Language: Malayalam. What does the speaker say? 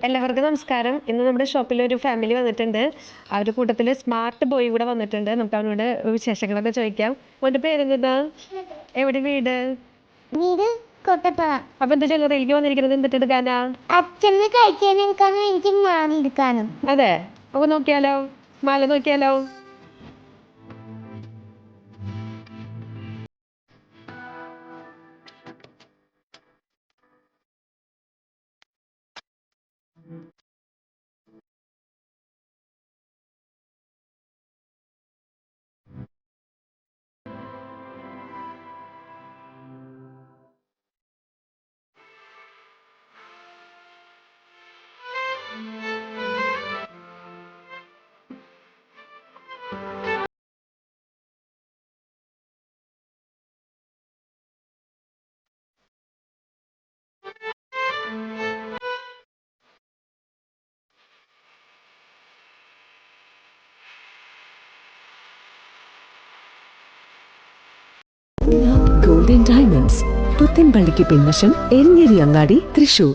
എല്ലാവർക്കും നമസ്കാരം. ഇന്ന് നമ്മുടെ ഷോപ്പിൽ ഒരു ഫാമിലി വന്നിട്ടുണ്ട്. അവരുടെ കൂട്ടത്തിൽ സ്മാർട്ട് ബോയ് കൂടെ വന്നിട്ടുണ്ട്. നമുക്ക് അവനോട് വിശേഷങ്ങളൊക്കെ ചോദിക്കാം. മോൻ്റെ പേരെന്താ? എവിടെ വീട്? വീട് കൊട്ടപ്പുറ. അപ്പൊ എന്താ ചെറുതിലേക്ക് വന്നിരിക്കുന്നത്? എന്തിട്ട് എടുക്കാനാ? അച്ഛന് കഴിക്കാൻ എടുക്കാനും എനിക്ക് മാല എടുക്കാനും. അതെ, അപ്പൊ നോക്കിയാലോ, മാല നോക്കിയാലോ? ഗോൾഡൻ ഡയമണ്ട്സ് പുത്തൻപള്ളിക്ക് പിൻവശം എരിഞ്ഞേരി അങ്ങാടി, തൃശൂർ.